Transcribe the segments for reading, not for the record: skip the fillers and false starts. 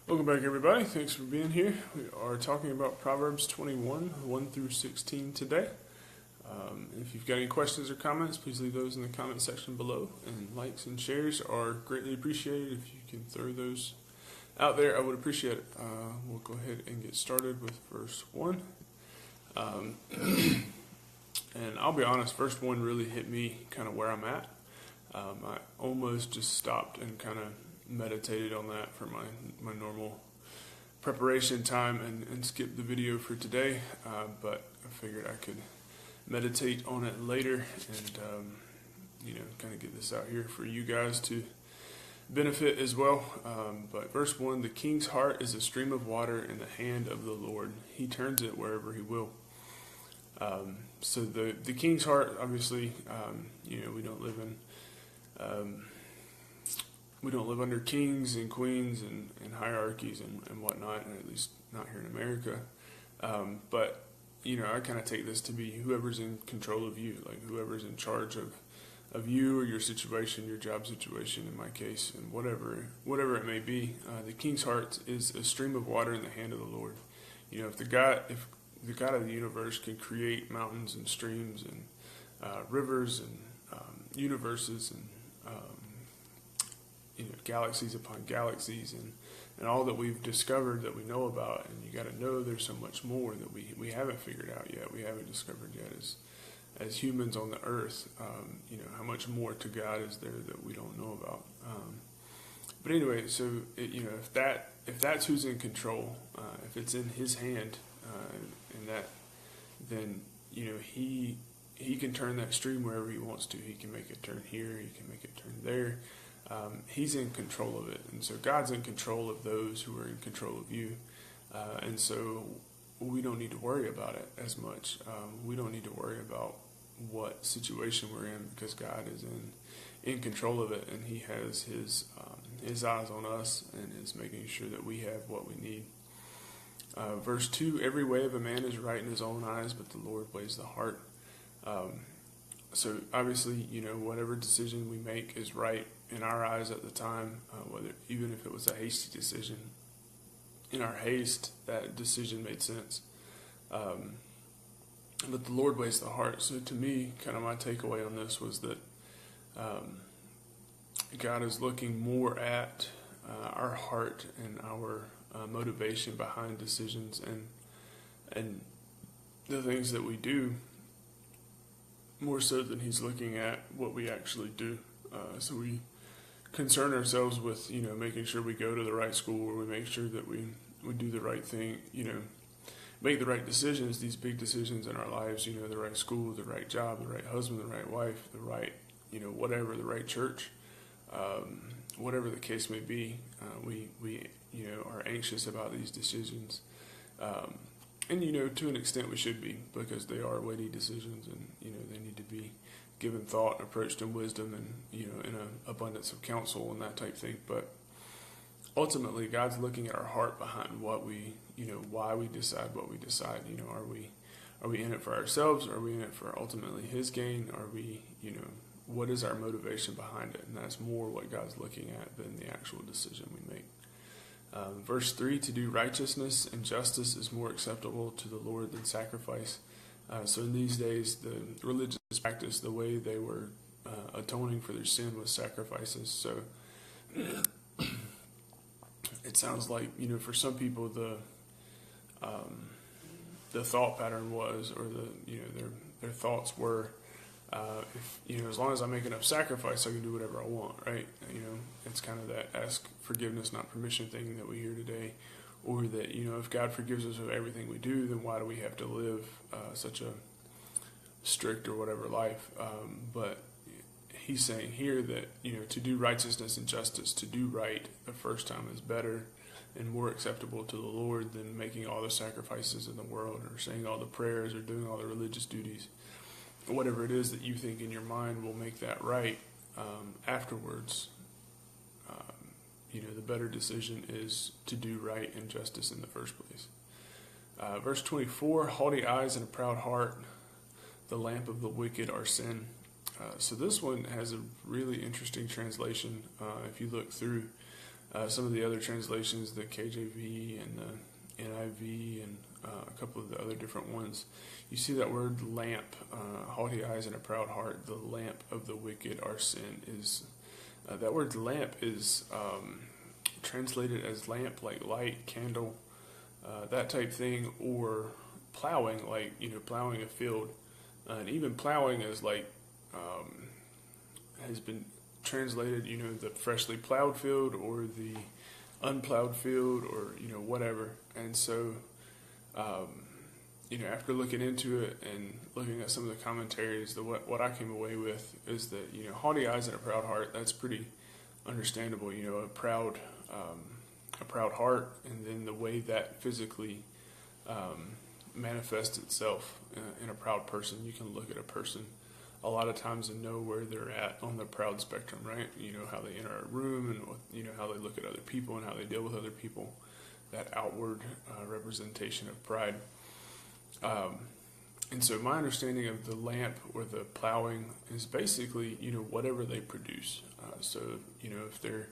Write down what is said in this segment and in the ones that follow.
Welcome back, everybody. Thanks for being here. We are talking about Proverbs 21, 1 through 16 today. If you've got any questions or comments, please leave those in the comment section below. And likes and shares are greatly appreciated. If you can throw those out there, I would appreciate it. We'll go ahead and get started with verse 1. And I'll be honest, verse 1 really hit me kind of where I'm at. I almost just stopped and kind of meditated on that for my normal preparation time and skip the video for today, but I figured I could meditate on it later and kind of get this out here for you guys to benefit as well. But verse 1, the king's heart is a stream of water in the hand of the Lord. He turns it wherever he will. So the king's heart, obviously, we don't live under kings and queens and hierarchies and whatnot, and at least not here in America. But I kind of take this to be whoever's in control of you, like whoever's in charge of you or your situation, your job situation in my case, and whatever it may be. The king's heart is a stream of water in the hand of the Lord. If the God of the universe can create mountains and streams and rivers and universes and galaxies upon galaxies and all that we've discovered that we know about, and you got to know there's so much more that we haven't figured out yet, we haven't discovered yet as humans on the earth. How much more to God is there that we don't know about. But anyway, so if that's who's in control, if it's in His hand, then He can turn that stream wherever He wants to. He can make it turn here. He can make it turn there. He's in control of it. And so God's in control of those who are in control of you. And so we don't need to worry about it as much. We don't need to worry about what situation we're in because God is in control of it, and He has His eyes on us and is making sure that we have what we need. Verse 2, every way of a man is right in his own eyes, but the Lord weighs the heart. So obviously, whatever decision we make is right in our eyes at the time, even if it was a hasty decision. In our haste, that decision made sense. But the Lord weighs the heart. So to me, kind of my takeaway on this was that God is looking more at our heart and our motivation behind decisions and the things that we do, more so than He's looking at what we actually do. So we concern ourselves with, making sure we go to the right school, or we make sure that we do the right thing, make the right decisions, these big decisions in our lives, the right school, the right job, the right husband, the right wife, the right, whatever, the right church, whatever the case may be. We are anxious about these decisions. And, to an extent we should be, because they are weighty decisions, and, they need to be given thought, approached in wisdom, and, in an abundance of counsel and that type thing. But ultimately, God's looking at our heart behind what we, why we decide what we decide. Are we in it for ourselves? Are we in it for ultimately His gain? Are we, what is our motivation behind it? And that's more what God's looking at than the actual decision we make. Verse 3, to do righteousness and justice is more acceptable to the Lord than sacrifice. So in these days, the religious practice, the way they were atoning for their sin was sacrifices. So it sounds like, for some people, the thought pattern was, or their thoughts were, if as long as I make enough sacrifice, I can do whatever I want, right? It's kind of that ask forgiveness, not permission thing that we hear today, or that if God forgives us of everything we do, then why do we have to live such a strict or whatever life? But He's saying here that to do righteousness and justice, to do right the first time is better and more acceptable to the Lord than making all the sacrifices in the world, or saying all the prayers, or doing all the religious duties. Whatever it is that you think in your mind will make that right afterwards, the better decision is to do right and justice in the first place. Verse 24, haughty eyes and a proud heart, the lamp of the wicked are sin. So this one has a really interesting translation if you look through. some of the other translations, the KJV and the NIV and a couple of the other different ones, you see that word lamp, haughty eyes and a proud heart, the lamp of the wicked are sin. Is that word lamp is translated as lamp, like light, candle, that type thing, or plowing, like, plowing a field. And even plowing is like, has been translated, the freshly plowed field or the unplowed field, or, whatever. And so, after looking into it and looking at some of the commentaries, what I came away with is that, haughty eyes and a proud heart, that's pretty understandable, a proud heart, and then the way that physically manifests itself in a proud person. You can look at a person a lot of times and know where they're at on the proud spectrum, right? How they enter a room, and how they look at other people and how they deal with other people, that outward representation of pride. And so my understanding of the lamp or the plowing is basically, whatever they produce. So, if they're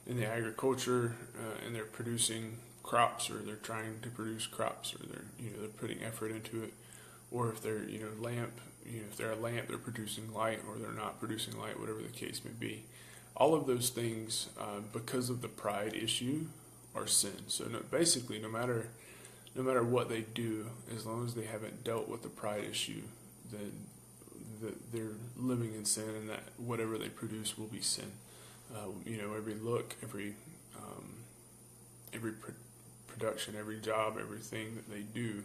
in the agriculture and they're producing crops, or they're trying to produce crops, or they're putting effort into it, or if they're, if they're a lamp, they're producing light, or they're not producing light, whatever the case may be. All of those things, because of the pride issue, are sin. So basically, no matter what they do, as long as they haven't dealt with the pride issue, then they're living in sin, and that whatever they produce will be sin. Every look, every production, every job, everything that they do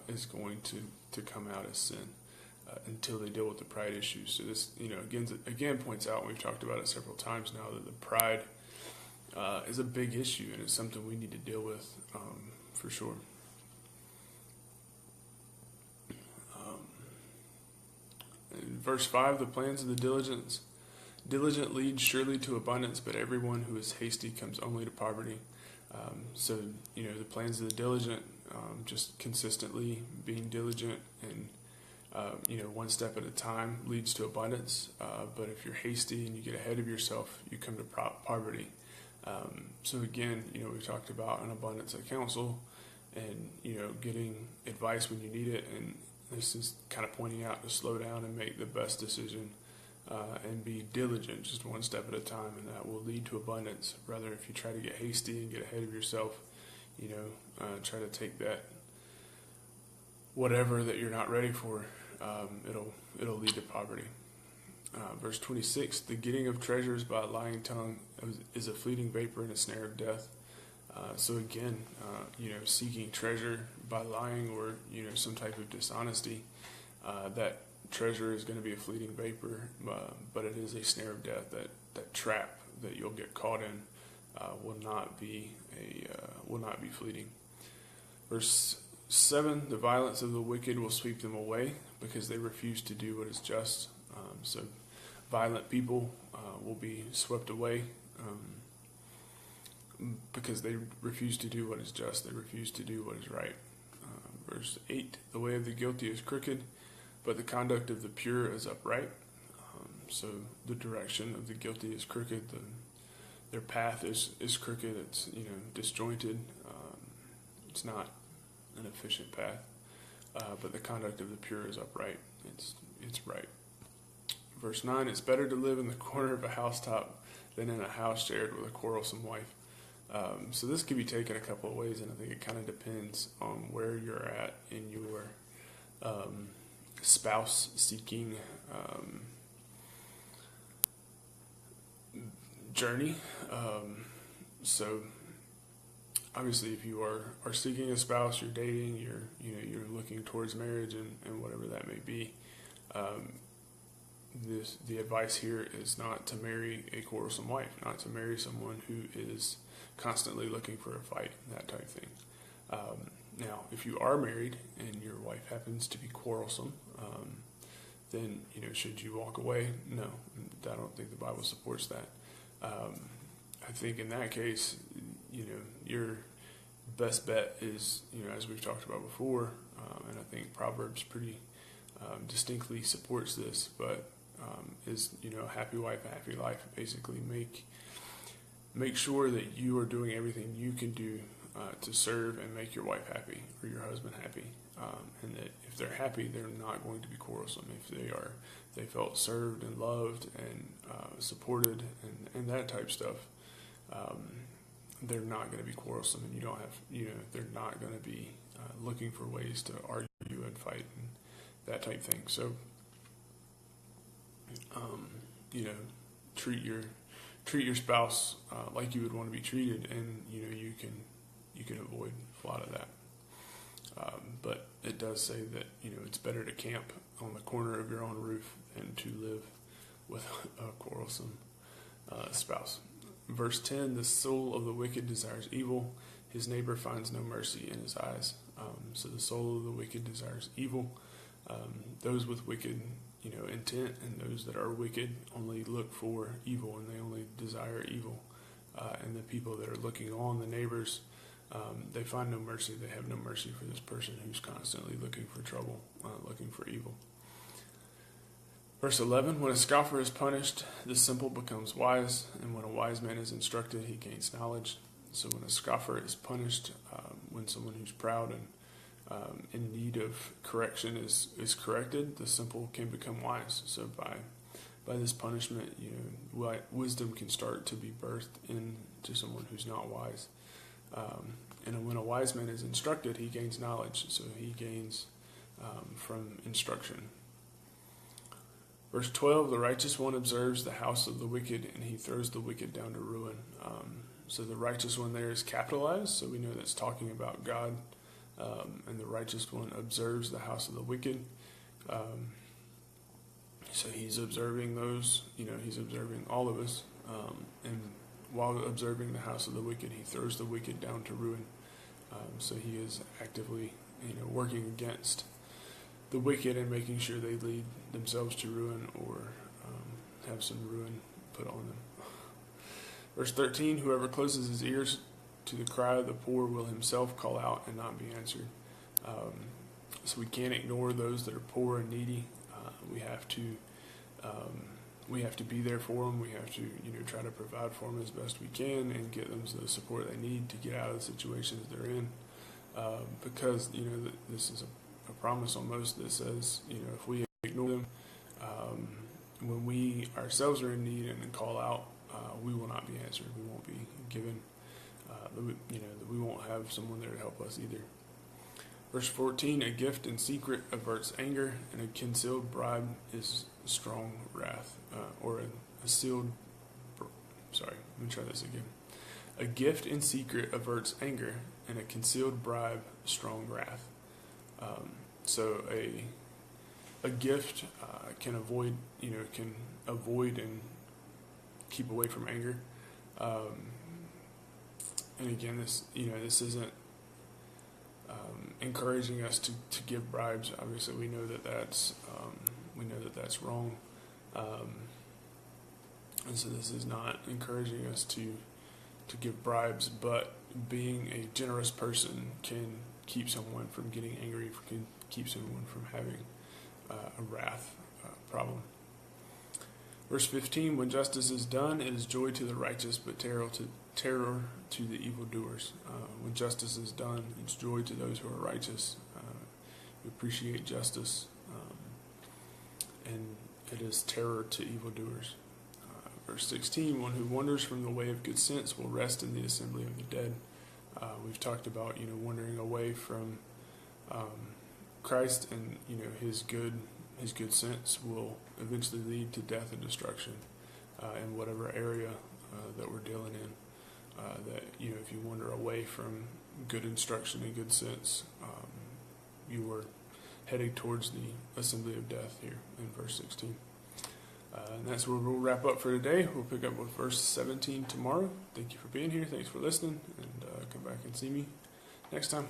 is going to come out as sin until they deal with the pride issue. So this, again points out, and we've talked about it several times now, that the pride is a big issue, and it's something we need to deal with for sure. In verse 5, the plans of the diligent lead surely to abundance, but everyone who is hasty comes only to poverty. So, the plans of the diligent, just consistently being diligent and, one step at a time leads to abundance. But if you're hasty and you get ahead of yourself, you come to poverty. So again, we talked about an abundance of counsel and, getting advice when you need it. And this is kind of pointing out to slow down and make the best decision and be diligent, just one step at a time, and that will lead to abundance. Rather, if you try to get hasty and get ahead of yourself, try to take that whatever that you're not ready for, it'll lead to poverty. Verse 26, the getting of treasures by a lying tongue is a fleeting vapor and a snare of death. So again, seeking treasure by lying or, some type of dishonesty, that treasure is going to be a fleeting vapor, but it is a snare of death. That trap that you'll get caught in will not be fleeting. Verse 7, the violence of the wicked will sweep them away because they refuse to do what is just. So violent people will be swept away because they refuse to do what is just. They refuse to do what is right. Verse 8, the way of the guilty is crooked, but the conduct of the pure is upright. So the direction of the guilty is crooked. Their path is crooked. It's disjointed. It's not an efficient path. But the conduct of the pure is upright. It's right. Verse 9, it's better to live in the corner of a housetop than in a house shared with a quarrelsome wife. So this could be taken a couple of ways, and I think it kind of depends on where you're at in your spouse seeking journey. So obviously, if you are seeking a spouse, you're dating, you're looking towards marriage and whatever that may be. The advice here is not to marry a quarrelsome wife, not to marry someone who is constantly looking for a fight, that type of thing. Now, if you are married and your wife happens to be quarrelsome, then should you walk away? No, I don't think the Bible supports that. I think in that case, your best bet is, as we've talked about before, and I think Proverbs pretty distinctly supports this, but is, a happy wife, a happy life. Basically, make sure that you are doing everything you can do to serve and make your wife happy or your husband happy, and that if they're happy, they're not going to be quarrelsome. If they felt served and loved and supported and that type of stuff, they're not going to be quarrelsome, and they're not going to be looking for ways to argue and fight and that type of thing. So, treat your spouse like you would want to be treated, and you can avoid a lot of that. But it does say that it's better to camp on the corner of your own roof than to live with a quarrelsome spouse. Verse 10, the soul of the wicked desires evil, his neighbor finds no mercy in his eyes. So the soul of the wicked desires evil. Those with wicked intent, and those that are wicked only look for evil, and they only desire evil. And the people that are looking on, the neighbors, they find no mercy. They have no mercy for this person who's constantly looking for trouble, looking for evil. Verse 11, when a scoffer is punished, the simple becomes wise, and when a wise man is instructed, he gains knowledge. So when a scoffer is punished, when someone who's proud and in need of correction is corrected, the simple can become wise. So by this punishment, wisdom can start to be birthed into someone who's not wise. And when a wise man is instructed, he gains knowledge. So he gains from instruction. Verse 12, the righteous one observes the house of the wicked, and he throws the wicked down to ruin. So the righteous one there is capitalized, so we know that's talking about God. And the righteous one observes the house of the wicked. So he's observing those, he's observing all of us. And while observing the house of the wicked, he throws the wicked down to ruin. So he is actively, working against the wicked and making sure they lead themselves to ruin or have some ruin put on them. Verse 13, whoever closes his ears to the cry of the poor will himself call out and not be answered. So we can't ignore those that are poor and needy. We have to be there for them. We have to try to provide for them as best we can and get them the support they need to get out of the situations they're in. Because this is a promise almost that says if we ignore them, when we ourselves are in need and call out, we will not be answered. We won't be given. We won't have someone there to help us either. Verse 14, a gift in secret averts anger, and a concealed bribe is strong wrath. Let me try this again. A gift in secret averts anger, and a concealed bribe strong wrath. So a gift can avoid and keep away from anger. And again, this isn't encouraging us to give bribes. Obviously, we know that that's wrong, and so this is not encouraging us to give bribes. But being a generous person can keep someone from getting angry, can keep someone from having a wrath problem. Verse 15, when justice is done, it is joy to the righteous, but terror to the evildoers. When justice is done, it's joy to those who are righteous. We appreciate justice, and it is terror to evildoers. Verse 16, one who wanders from the way of good sense will rest in the assembly of the dead. We've talked about wandering away from Christ, and his good sense will eventually lead to death and destruction in whatever area that we're dealing in. That if you wander away from good instruction and good sense, you are heading towards the assembly of death here in verse 16. And that's where we'll wrap up for today. We'll pick up with verse 17 tomorrow. Thank you for being here. Thanks for listening, and come back and see me next time.